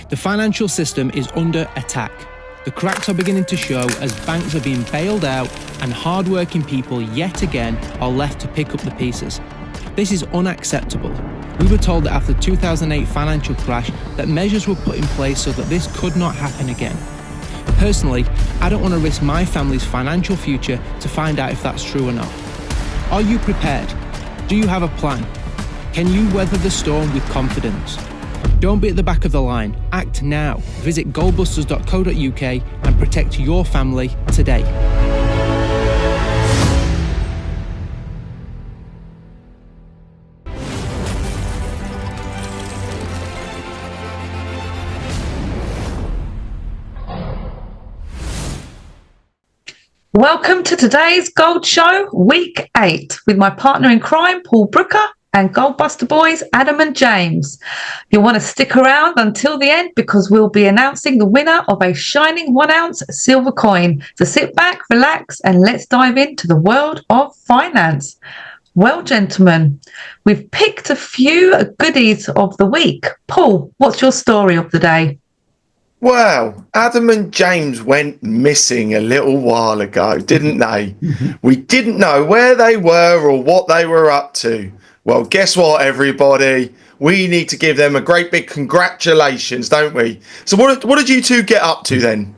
The financial system is under attack. The cracks are beginning to show as banks are being bailed out and hard-working people yet again are left to pick up the pieces. This is unacceptable. We were told that after the 2008 financial crash that measures were put in place so that this could not happen again. Personally, I don't want to risk my family's financial future to find out if that's true or not. Are you prepared? Do you have a plan? Can you weather the storm with confidence? Don't be at the back of the line. Act now. Visit goldbusters.co.uk and protect your family today. Welcome to today's Gold Show, Week 8, with my partner in crime, Paul Brooker, and Goldbuster boys, Adam and James. You'll want to stick around until the end because we'll be announcing the winner of a shining 1 ounce silver coin. So sit back, relax, and let's dive into the world of finance. Well, gentlemen, we've picked a few goodies of the week. Paul, what's your story of the day? Well, Adam and James went missing a little while ago, didn't they? We didn't know where they were or what they were up to. Well, guess what, everybody? We need to give them a great big congratulations, don't we? So what did you two get up to then?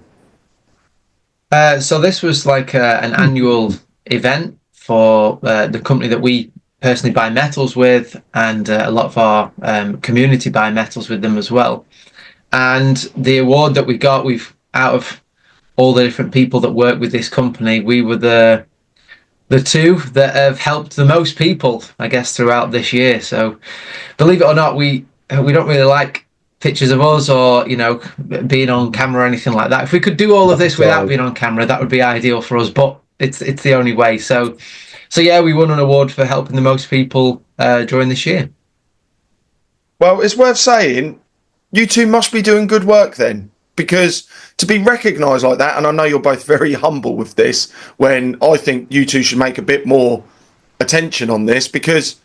So this was like an annual event for the company that we personally buy metals with, and a lot of our community buy metals with them as well. And the award that we got, out of all the different people that work with this company, we were the two that have helped the most people, I guess, throughout this year. So believe it or not, we don't really like pictures of us or, being on camera or anything like that. If we could do all of this without being on camera, that would be ideal for us, but it's the only way. So yeah, we won an award for helping the most people during this year. Well, it's worth saying, you two must be doing good work then, because to be recognised like that, and I know you're both very humble with this, when I think you two should make a bit more attention on this, because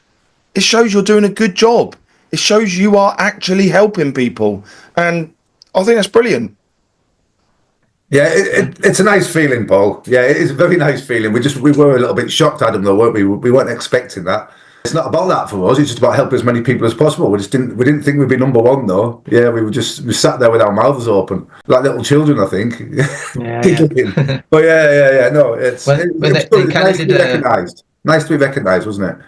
it shows you're doing a good job. It shows you are actually helping people, and I think that's brilliant. Yeah, it's a nice feeling, Paul. Yeah, it is a very nice feeling. We were a little bit shocked, Adam, though, weren't we? We weren't expecting that. It's not about that for us. It's just about helping as many people as possible. We didn't think we'd be number one, though. Yeah, we sat there with our mouths open like little children, I think. Yeah. But yeah. No, it's nice to be recognised. Nice to be recognised, wasn't it?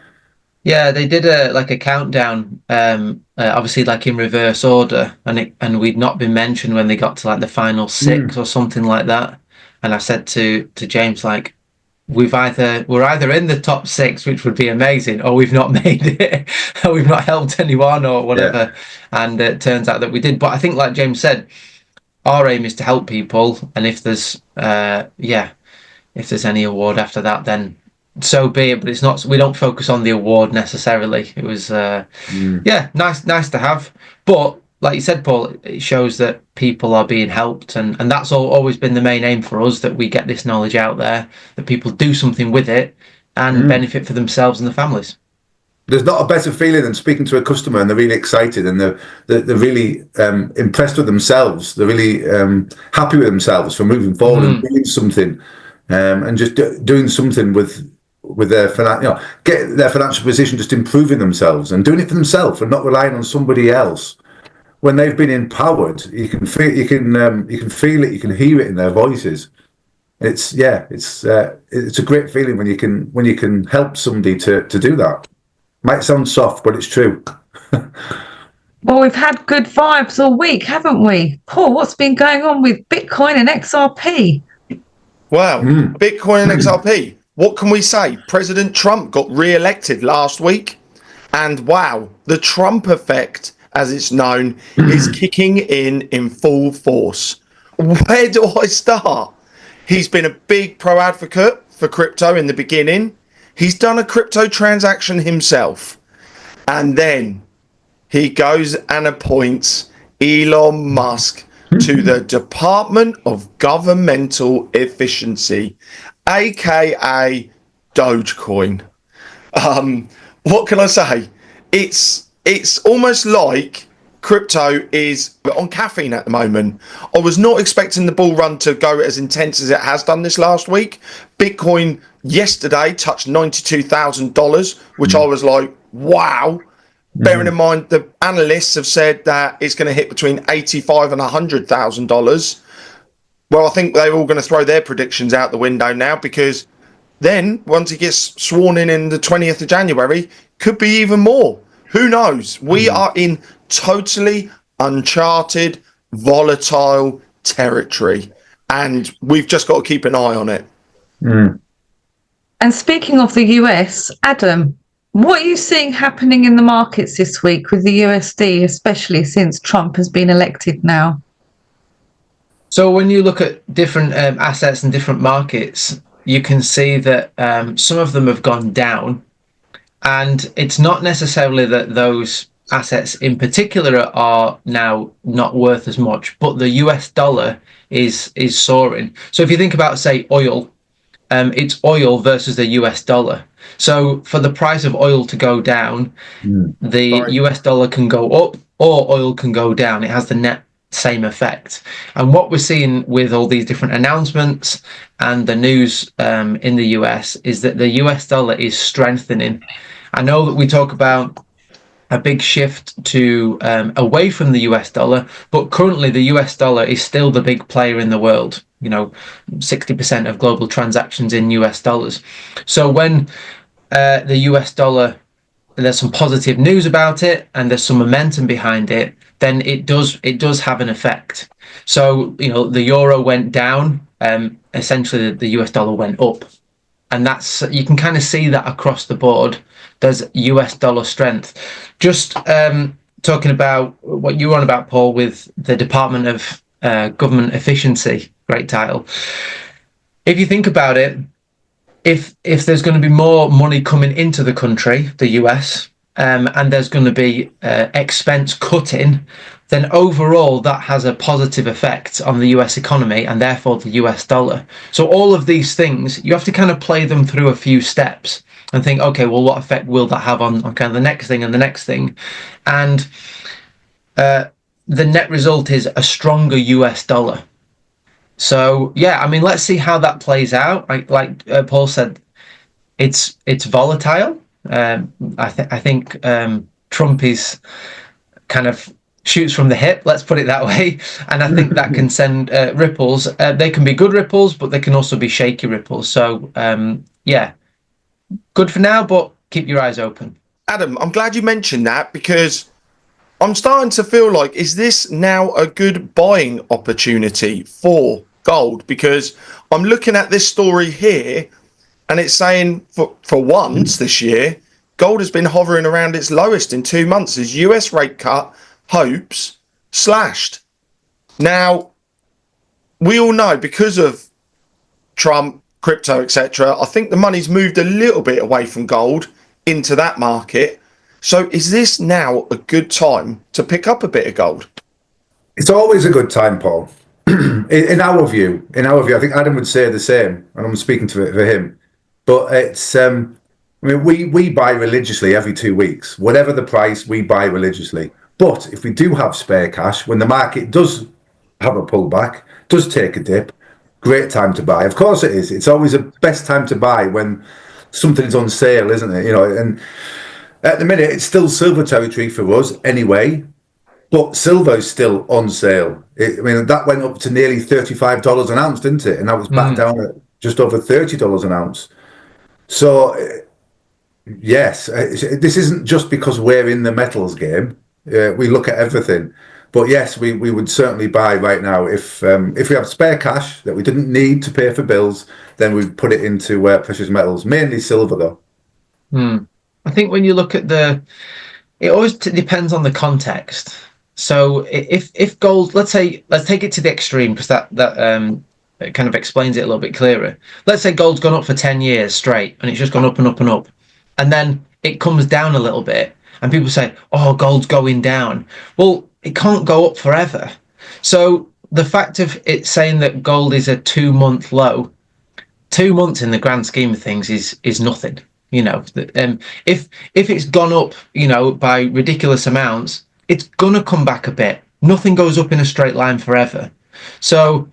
Yeah, they did a countdown, obviously like in reverse order, and we'd not been mentioned when they got to like the final 6 or something like that. And I said to James, like, we're either in the top 6, which would be amazing, or we've not made it, or we've not helped anyone or whatever. Yeah. And it turns out that we did. But I think, like James said, our aim is to help people, and if there's any award after that, then so be it. But it's not. We don't focus on the award necessarily. It was nice to have. But like you said, Paul, it shows that people are being helped, and that's always been the main aim for us, that we get this knowledge out there, that people do something with it and benefit for themselves and their families. There's not a better feeling than speaking to a customer and they're really excited and they're really impressed with themselves. They're really happy with themselves for moving forward and doing something, and just doing something with their get their financial position, just improving themselves and doing it for themselves and not relying on somebody else. When they've been empowered, you can feel it, you can hear it in their voices. It's a great feeling when you can help somebody to do that. Might sound soft, but it's true. Well, we've had good vibes all week, haven't we? Paul, what's been going on with Bitcoin and XRP? Wow, Bitcoin and XRP. What can we say? President Trump got re-elected last week, and wow, the Trump effect, as it's known, is kicking in full force. Where do I start? He's been a big pro-advocate for crypto in the beginning. He's done a crypto transaction himself. And then he goes and appoints Elon Musk to the Department of Governmental Efficiency, aka Dogecoin. What can I say? It's almost like crypto is on caffeine at the moment. I was not expecting the bull run to go as intense as it has done this last week. Bitcoin yesterday touched $92,000, which I was like, wow. Bearing in mind, the analysts have said that it's going to hit between $85,000 and $100,000. Well, I think they're all going to throw their predictions out the window now, because then once he gets sworn in the 20th of January, could be even more. Who knows? We are in totally uncharted, volatile territory, and we've just got to keep an eye on it. And speaking of the US, Adam, what are you seeing happening in the markets this week with the USD, especially since Trump has been elected now? So when you look at different assets and different markets, you can see that some of them have gone down, and it's not necessarily that those assets in particular are now not worth as much, but the US dollar is soaring. So if you think about, say, oil, it's oil versus the US dollar. So for the price of oil to go down, the US dollar can go up or oil can go down. It has the net same effect. And what we're seeing with all these different announcements and the news in the US is that the US dollar is strengthening. I know that we talk about a big shift to away from the US dollar, but currently the US dollar is still the big player in the world. 60% of global transactions in US dollars. So when the US dollar, there's some positive news about it and there's some momentum behind it, then it does have an effect. So the euro went down, essentially the US dollar went up, and that's, you can kind of see that across the board. There's US dollar strength. Just talking about what you were on about, Paul, with the Department of Government Efficiency, great title. If you think about it, if there's going to be more money coming into the country, the US, and there's going to be expense cutting, then overall that has a positive effect on the US economy and therefore the US dollar. So all of these things, you have to kind of play them through a few steps and think, okay, well, what effect will that have on kind of the next thing and the next thing? And the net result is a stronger US dollar. So yeah, I mean, let's see how that plays out. Like Paul said, it's volatile. I think Trump is kind of shoots from the hip, let's put it that way, and I think that can send ripples. They can be good ripples, but they can also be shaky ripples. So yeah, good for now, but keep your eyes open. Adam, I'm glad you mentioned that, because I'm starting to feel like, is this now a good buying opportunity for gold? Because I'm looking at this story here and it's saying for once this year, gold has been hovering around its lowest in 2 months as US rate cut hopes slashed. Now, we all know, because of Trump, crypto, etc., I think the money's moved a little bit away from gold into that market. So is this now a good time to pick up a bit of gold? It's always a good time, Paul. in our view, I think Adam would say the same, and I'm speaking to it for him. But it's, I mean, we buy religiously every 2 weeks. Whatever the price, we buy religiously. But if we do have spare cash, when the market does have a pullback, does take a dip, great time to buy. Of course it is. It's always the best time to buy when something's on sale, isn't it? And at the minute, it's still silver territory for us anyway. But silver is still on sale. I mean, that went up to nearly $35 an ounce, didn't it? And that was back down at just over $30 an ounce. So, yes, this isn't just because we're in the metals game. We look at everything. But yes, we would certainly buy right now. If we have spare cash that we didn't need to pay for bills, then we'd put it into precious metals, mainly silver, though. I think when you look at it always depends on the context. So if gold, let's take it to the extreme, because that kind of explains it a little bit clearer. Let's say gold's gone up for 10 years straight and it's just gone up and up and up, and then it comes down a little bit and people say, oh, gold's going down. Well, it can't go up forever. So the fact of it saying that gold is a 2-month low, 2 months in the grand scheme of things is nothing. If it's gone up, by ridiculous amounts, it's gonna come back a bit. Nothing goes up in a straight line forever. So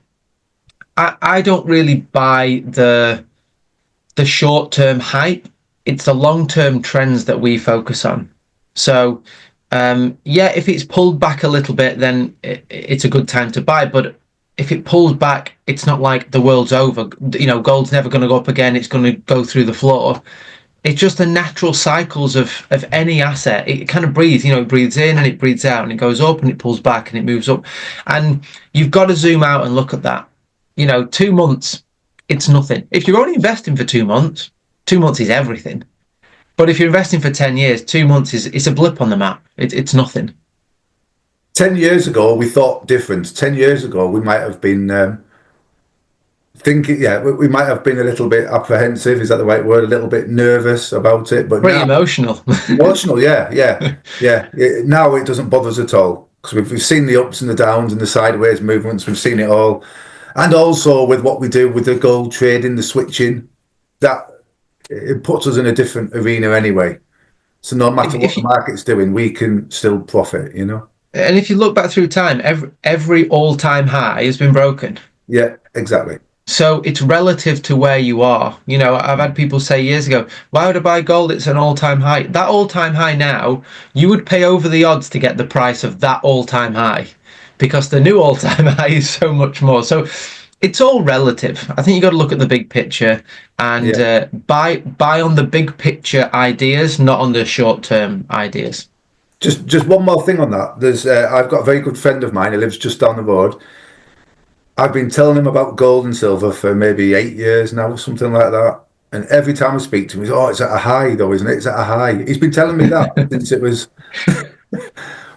I don't really buy the short-term hype. It's the long-term trends that we focus on. So yeah, if it's pulled back a little bit, then it's a good time to buy. But if it pulls back, it's not like the world's over. You know, gold's never going to go up again. It's going to go through the floor. It's just the natural cycles of any asset. It kind of breathes, you know, it breathes in and it breathes out, and it goes up and it pulls back and it moves up. And you've got to zoom out and look at that. You know, 2 months, it's nothing. If you're only investing for 2 months, 2 months is everything. But if you're investing for 10 years, 2 months it's a blip on the map. It's nothing. 10 years ago, we thought different. 10 years ago, we might have been thinking, we might have been a little bit apprehensive. Is that the right word? A little bit nervous about it. But pretty now, emotional. Emotional, yeah. Now it doesn't bother us at all, because we've seen the ups and the downs and the sideways movements. We've seen it all. And also with what we do with the gold trading, the switching, that it puts us in a different arena anyway. So no matter what the market's doing, we can still profit, you know. And if you look back through time, every all-time high has been broken. Yeah, exactly. So it's relative to where you are. You know, I've had people say years ago, why would I buy gold? It's an all-time high. That all-time high now, you would pay over the odds to get the price of that all-time high, because the new all-time high is so much more. So it's all relative. I think you got to look at the big picture and buy on the big picture ideas, not on the short-term ideas. Just one more thing on that. There's I've got a very good friend of mine who lives just down the road. I've been telling him about gold and silver for maybe 8 years now, something like that. And every time I speak to him, he's, it's at a high though, isn't it? It's at a high. He's been telling me that since it was,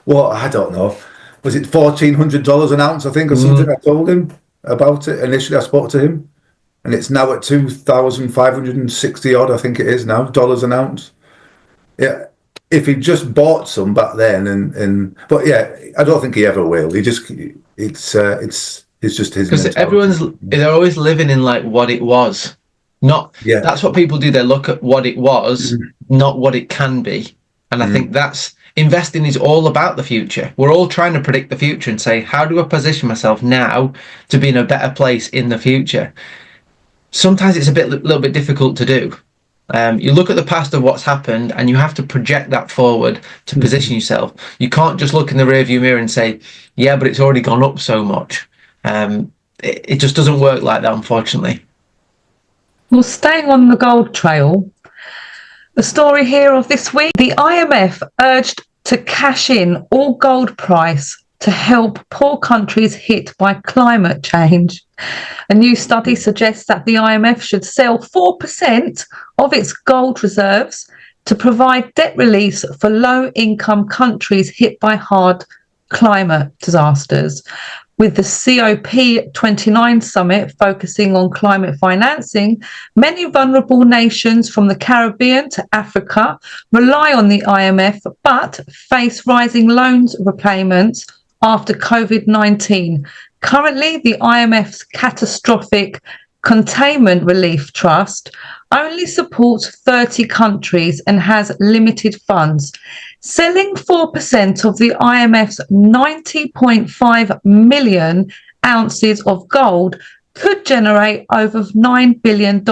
well, I don't know. Was it $1,400 an ounce, I think, or something? I told him about it. Initially, I spoke to him. And it's now at 2,560 odd, I think it is now, dollars an ounce. Yeah. If he just bought some back then, but yeah, I don't think he ever will. He just, it's just his. Because they're always living in like what it was, not. Yeah. That's what people do. They look at what it was, not what it can be. And I think that's investing is all about the future. We're all trying to predict the future and say, how do I position myself now to be in a better place in the future? Sometimes it's a little bit difficult to do. You look at the past of what's happened and you have to project that forward to position yourself. You can't just look in the rearview mirror and say, yeah, but it's already gone up so much. It just doesn't work like that, unfortunately. Well, staying on the gold trail, the story here of this week, the IMF urged to cash in all gold price to help poor countries hit by climate change. A new study suggests that the IMF should sell 4% of its gold reserves to provide debt relief for low-income countries hit by hard climate disasters. With the COP29 summit focusing on climate financing, many vulnerable nations from the Caribbean to Africa rely on the IMF but face rising loans repayments after COVID-19. Currently, the IMF's Catastrophic Containment Relief Trust only supports 30 countries and has limited funds. Selling 4% of the IMF's 90.5 million ounces of gold could generate over $9 billion,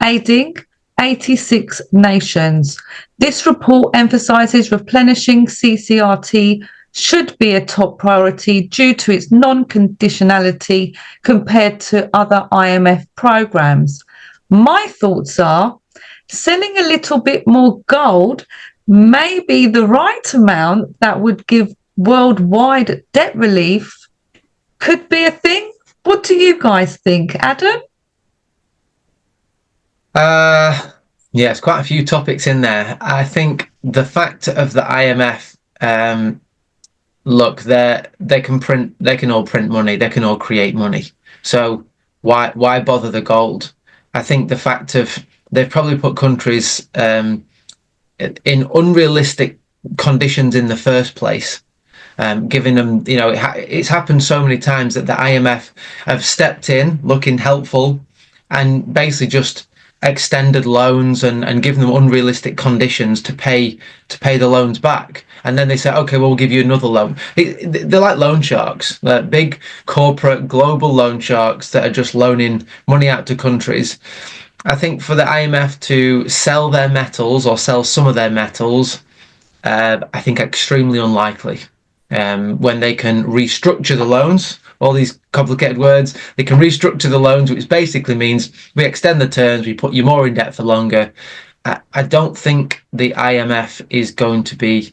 aiding 86 nations. This report emphasises replenishing CCRT should be a top priority due to its non-conditionality compared to other IMF programs. My thoughts are selling a little bit more gold may be the right amount that would give worldwide debt relief. Could be a thing. What do you guys think, Adam? Yeah, it's quite a few topics in there. I think the fact of the IMF, look, they can all print money, they can all create money. So why bother the gold? I think the fact of they've probably put countries in unrealistic conditions in the first place, giving them, you know, it's happened so many times that the IMF have stepped in looking helpful and basically just extended loans and giving them unrealistic conditions to pay the loans back. And then they say, okay, well, we'll give you another loan. They're like loan sharks, big corporate global loan sharks that are just loaning money out to countries. I think for the IMF to sell their metals or sell some of their metals, I think extremely unlikely. When they can restructure the loans, all these complicated words, they can restructure the loans, which basically means we extend the terms, we put you more in debt for longer. I don't think the IMF is going to be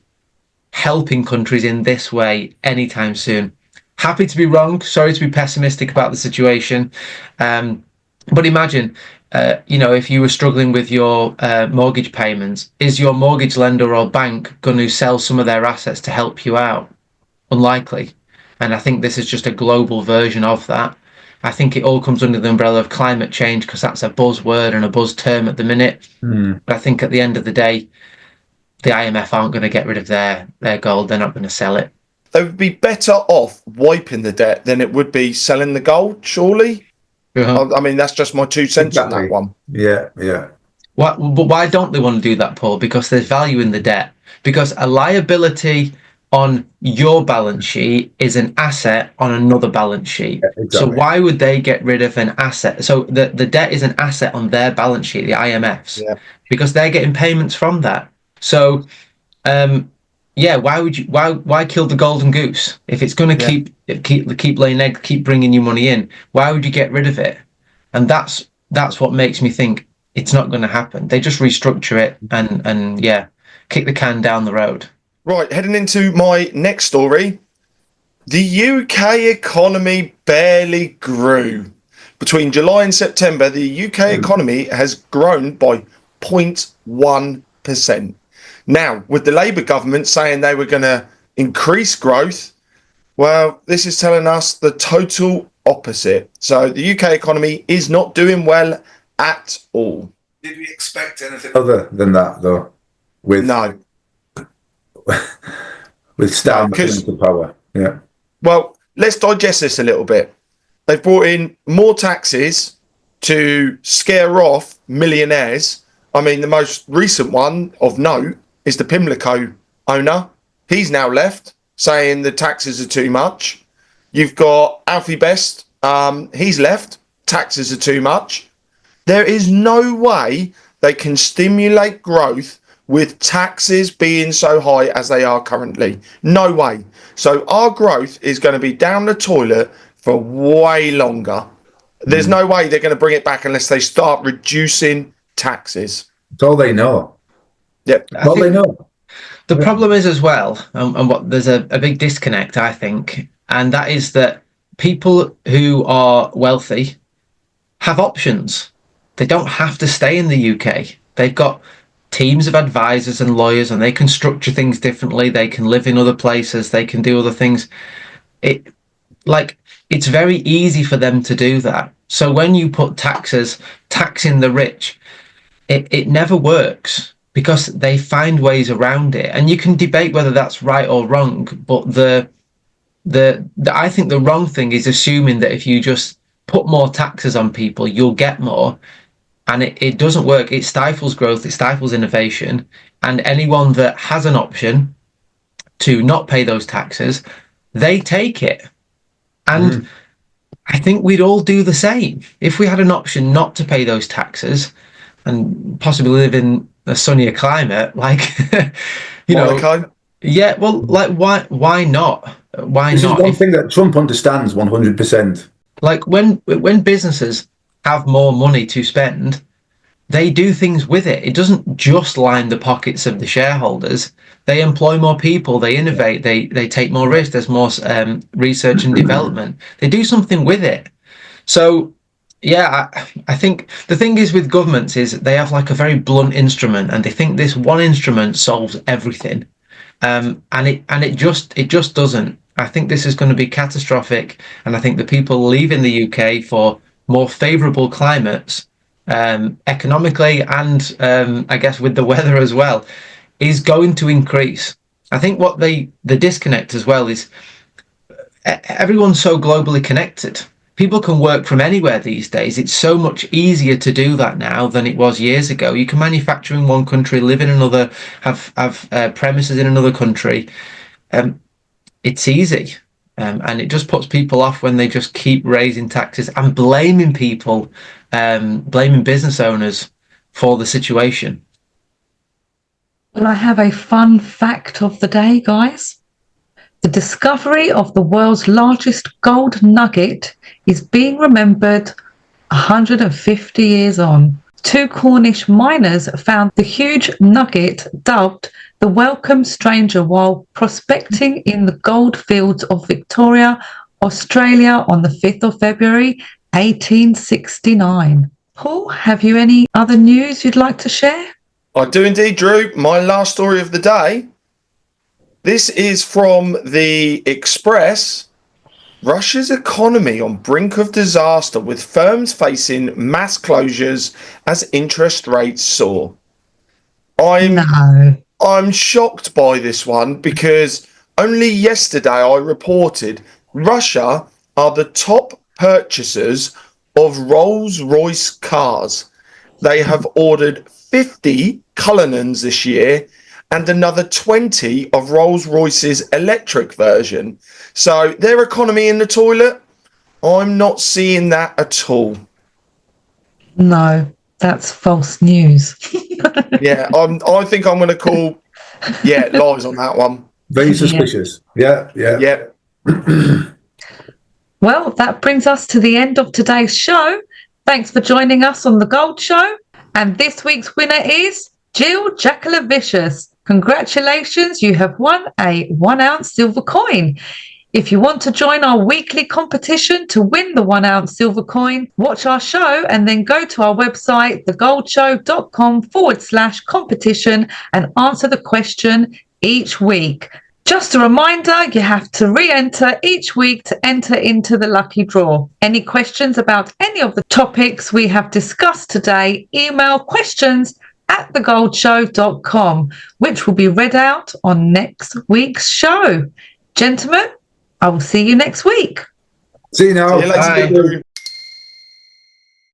helping countries in this way anytime soon. Happy to be wrong. Sorry to be pessimistic about the situation. But imagine, if you were struggling with your mortgage payments, is your mortgage lender or bank going to sell some of their assets to help you out? Unlikely. And I think this is just a global version of that. I think it all comes under the umbrella of climate change because that's a buzzword and a buzz term at the minute. But I think at the end of the day, the IMF aren't going to get rid of their gold. They're not going to sell it. They would be better off wiping the debt than it would be selling the gold, surely? I mean, that's just my 2 cents on that one. Yeah. But why don't they want to do that, Paul? Because there's value in the debt. Because a liability on your balance sheet is an asset on another balance sheet. Yeah, exactly. So why would they get rid of an asset? So the debt is an asset on their balance sheet, the IMF's, because they're getting payments from that. So, why kill the golden goose if it's going to keep laying eggs, keep bringing you money in? Why would you get rid of it? And that's what makes me think it's not going to happen. They just restructure it and kick the can down the road. Right, heading into my next story. The UK economy barely grew. Between July and September, the UK economy has grown by 0.1%. Now, with the Labour government saying they were going to increase growth, well, this is telling us the total opposite. So the UK economy is not doing well at all. Did we expect anything other than that, though? No. With Stan into power. Yeah. Well, let's digest this a little bit. They've brought in more taxes to scare off millionaires. I mean, the most recent one of note is the Pimlico owner. He's now left, saying the taxes are too much. You've got Alfie Best. He's left. Taxes are too much. There is no way they can stimulate growth with taxes being so high as they are currently. No way. So our growth is going to be down the toilet for way longer. There's no way they're going to bring it back unless they start reducing taxes. It's all they know. Yep. All they know. The problem is as well, and what there's a big disconnect, I think, and that is that people who are wealthy have options. They don't have to stay in the UK. They've got teams of advisors and lawyers, and they can structure things differently. They can live in other places. They can do other things. It's very easy for them to do that. So when you put taxing the rich, it never works because they find ways around it. And you can debate whether that's right or wrong. But I think the wrong thing is assuming that if you just put more taxes on people, you'll get more. And it doesn't work. It stifles growth. It stifles innovation. And anyone that has an option to not pay those taxes, they take it. And I think we'd all do the same. If we had an option not to pay those taxes and possibly live in a sunnier climate, yeah, well, why not? Why this not? This is one thing that Trump understands 100%. Like when businesses have more money to spend, they do things with it. It doesn't just line the pockets of the shareholders. They employ more people, they innovate, they take more risks, there's more research and development. They do something with it. So, yeah, I think the thing is with governments is they have like a very blunt instrument and they think this one instrument solves everything. And it just doesn't. I think this is going to be catastrophic. And I think the people leaving the UK for more favourable climates, economically and I guess with the weather as well, is going to increase. I think the disconnect as well is everyone's so globally connected. people can work from anywhere these days. It's so much easier to do that now than it was years ago. You can manufacture in one country, live in another, have premises in another country. It's easy. And it just puts people off when they just keep raising taxes and blaming people, blaming business owners for the situation. Well, I have a fun fact of the day, guys. The discovery of the world's largest gold nugget is being remembered 150 years on. Two Cornish miners found the huge nugget dubbed the Welcome Stranger while prospecting in the gold fields of Victoria, Australia on the 5th of February, 1869. Paul, have you any other news you'd like to share? I do indeed, Drew. My last story of the day. This is from the Express. Russia's economy on brink of disaster with firms facing mass closures as interest rates soar. I'm shocked by this one because only yesterday I reported Russia are the top purchasers of Rolls-Royce cars. They have ordered 50 Cullinans this year and another 20 of Rolls-Royce's electric version. So their economy in the toilet, I'm not seeing that at all. No, that's false news. Yeah, I think I'm going to call, lies on that one. Very suspicious. Yeah. Well, that brings us to the end of today's show. Thanks for joining us on The Gold Show. And this week's winner is Jill Jackalavicious. Congratulations, you have won a 1 ounce silver coin. If you want to join our weekly competition to win the 1 ounce silver coin, watch our show and then go to our website, thegoldshow.com/competition and answer the question each week. Just a reminder, you have to re-enter each week to enter into the lucky draw. Any questions about any of the topics we have discussed today, email questions@thegoldshow.com, which will be read out on next week's show. Gentlemen, I will see you next week. See you now. See you later. Bye.